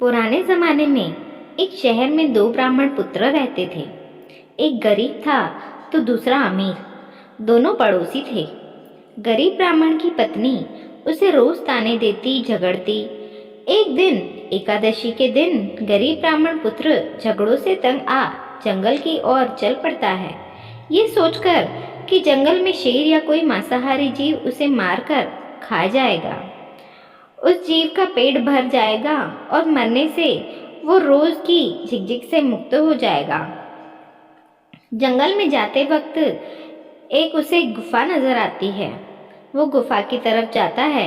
पुराने जमाने में एक शहर में दो ब्राह्मण पुत्र रहते थे। एक गरीब था तो दूसरा अमीर। दोनों पड़ोसी थे। गरीब ब्राह्मण की पत्नी उसे रोज ताने देती, झगड़ती। एक दिन एकादशी के दिन गरीब ब्राह्मण पुत्र झगड़ों से तंग आ जंगल की ओर चल पड़ता है, ये सोचकर कि जंगल में शेर या कोई मांसाहारी जीव उसे मारकर खा जाएगा। उस जीव का पेट भर जाएगा और मरने से वो रोज की झिकझिक से मुक्त हो जाएगा। जंगल में जाते वक्त एक उसे गुफा नजर आती है। वो गुफा की तरफ जाता है।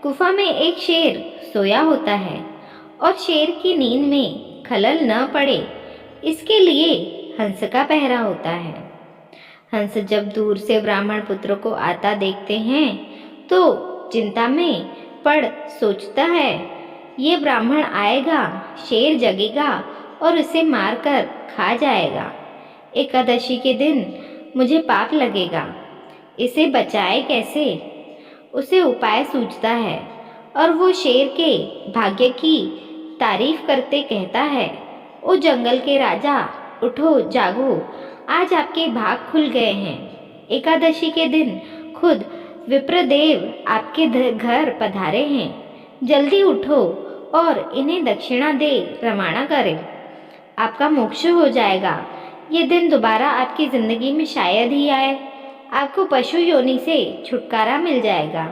गुफा में एक शेर सोया होता है और शेर की नींद में खलल न पड़े इसके लिए हंस का पहरा होता है। हंस जब दूर से ब्राह्मण पुत्र को आता देखते हैं तो चिंता में पड़ सोचता है, ये ब्राह्मण आएगा, शेर जगेगा और उसे मारकर खा जाएगा। एकादशी के दिन मुझे पाप लगेगा, इसे बचाए कैसे? उसे उपाय सूझता है और वो शेर के भाग्य की तारीफ करते कहता है, ओ जंगल के राजा, उठो जागो, आज आपके भाग खुल गए हैं। एकादशी के दिन खुद विप्रदेव आपके घर पधारे हैं। जल्दी उठो और इन्हें दक्षिणा दे रवाना करें। आपका मोक्ष हो जाएगा। ये दिन दोबारा आपकी जिंदगी में शायद ही आए। आपको पशु योनि से छुटकारा मिल जाएगा।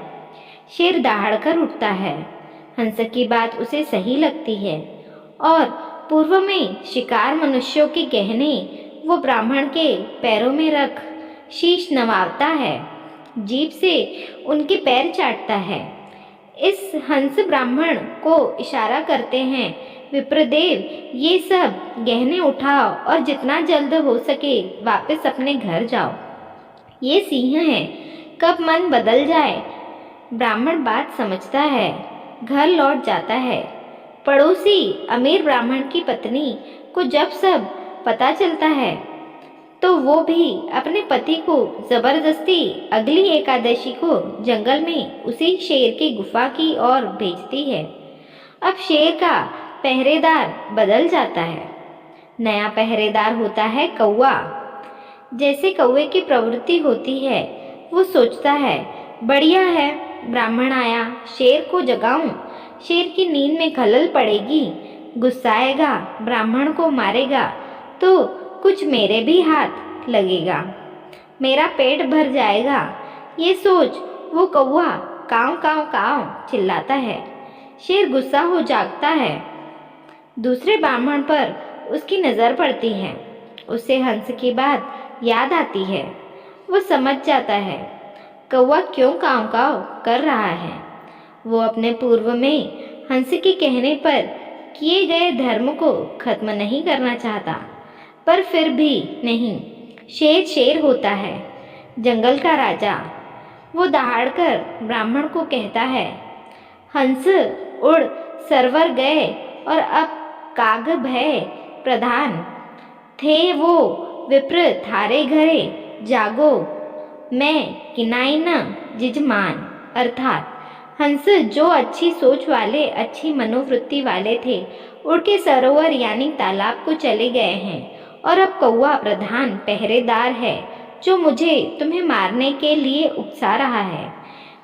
शेर दहाड़कर उठता है। हंस की बात उसे सही लगती है और पूर्व में शिकार मनुष्यों के गहने वो ब्राह्मण के पैरों में रख शीश नवाता है, जीभ से उनके पैर चाटता है। इस हंस ब्राह्मण को इशारा करते हैं, विप्रदेव, ये सब गहने उठाओ और जितना जल्द हो सके वापस अपने घर जाओ। ये सिंह है, कब मन बदल जाए। ब्राह्मण बात समझता है, घर लौट जाता है। पड़ोसी अमीर ब्राह्मण की पत्नी को जब सब पता चलता है तो वो भी अपने पति को जबरदस्ती अगली एकादशी को जंगल में उसी शेर की गुफा की ओर भेजती है। अब शेर का पहरेदार बदल जाता है। नया पहरेदार होता है कौवा। जैसे कौवे की प्रवृत्ति होती है, वो सोचता है, बढ़िया है, ब्राह्मण आया, शेर को जगाऊं। शेर की नींद में खलल पड़ेगी, गुस्साएगा, ब्राह्मण को मारेगा तो कुछ मेरे भी हाथ लगेगा, मेरा पेट भर जाएगा। ये सोच वो कौवा काव काव काव चिल्लाता है। शेर गुस्सा हो जागता है। दूसरे ब्राह्मण पर उसकी नज़र पड़ती है। उसे हंस की बात याद आती है। वो समझ जाता है कौवा क्यों काव काव कर रहा है। वो अपने पूर्व में हंस के कहने पर किए गए धर्म को खत्म नहीं करना चाहता, पर फिर भी नहीं। शेर शेर होता है, जंगल का राजा। वो दहाड़कर ब्राह्मण को कहता है, हंस उड़ सरवर गए और अब काग भय प्रधान। थे वो विप्र थारे घरे, जागो मैं किनाई न जिजमान। अर्थात हंस जो अच्छी सोच वाले, अच्छी मनोवृत्ति वाले थे, उड़ के सरोवर यानी तालाब को चले गए हैं और अब कौवा प्रधान पहरेदार है जो मुझे तुम्हें मारने के लिए उकसा रहा है।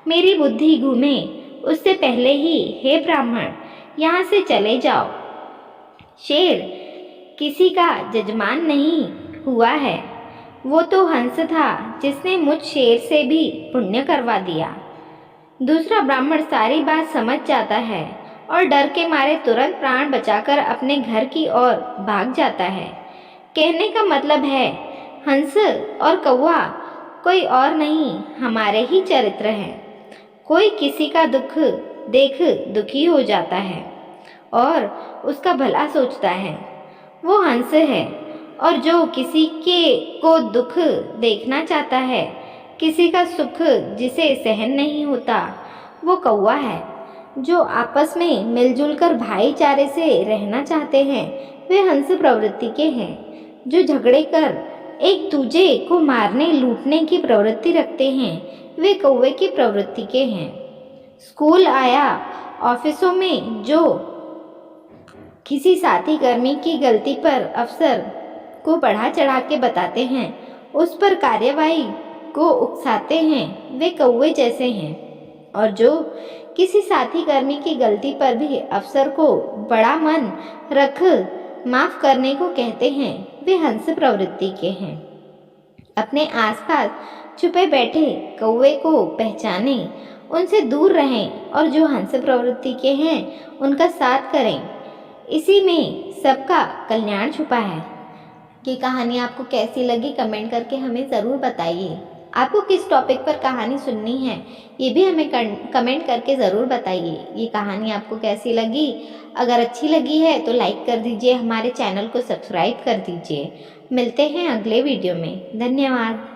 मेरी बुद्धि घूमे उससे पहले ही हे ब्राह्मण, यहाँ से चले जाओ। शेर किसी का जजमान नहीं हुआ है, वो तो हंस था जिसने मुझ शेर से भी पुण्य करवा दिया। दूसरा ब्राह्मण सारी बात समझ जाता है और डर के मारे तुरंत प्राण बचाकर अपने घर की ओर भाग जाता है। कहने का मतलब है, हंस और कौवा कोई और नहीं, हमारे ही चरित्र हैं। कोई किसी का दुख देख दुखी हो जाता है और उसका भला सोचता है, वो हंस है। और जो किसी के को दुख देखना चाहता है, किसी का सुख जिसे सहन नहीं होता, वो कौवा है। जो आपस में मिलजुल कर भाईचारे से रहना चाहते हैं, वे हंस प्रवृत्ति के हैं। जो झगड़े कर एक दूजे को मारने लूटने की प्रवृत्ति रखते हैं, वे कौवे की प्रवृत्ति के हैं। स्कूल आया, ऑफिसों में जो किसी साथी कर्मी की गलती पर अफसर को बढ़ा चढ़ा के बताते हैं, उस पर कार्यवाही को उकसाते हैं, वे कौवे जैसे हैं। और जो किसी साथी कर्मी की गलती पर भी अफसर को बड़ा मन रख माफ करने को कहते हैं, वे हंस प्रवृत्ति के हैं। अपने आसपास छुपे बैठे कौवे को पहचाने, उनसे दूर रहें और जो हंस प्रवृत्ति के हैं उनका साथ करें। इसी में सबका कल्याण छुपा है। ये कहानी आपको कैसी लगी कमेंट करके हमें ज़रूर बताइए। आपको किस टॉपिक पर कहानी सुननी है ये भी हमें कमेंट करके ज़रूर बताइए। ये कहानी आपको कैसी लगी? अगर अच्छी लगी है तो लाइक कर दीजिए, हमारे चैनल को सब्सक्राइब कर दीजिए। मिलते हैं अगले वीडियो में। धन्यवाद।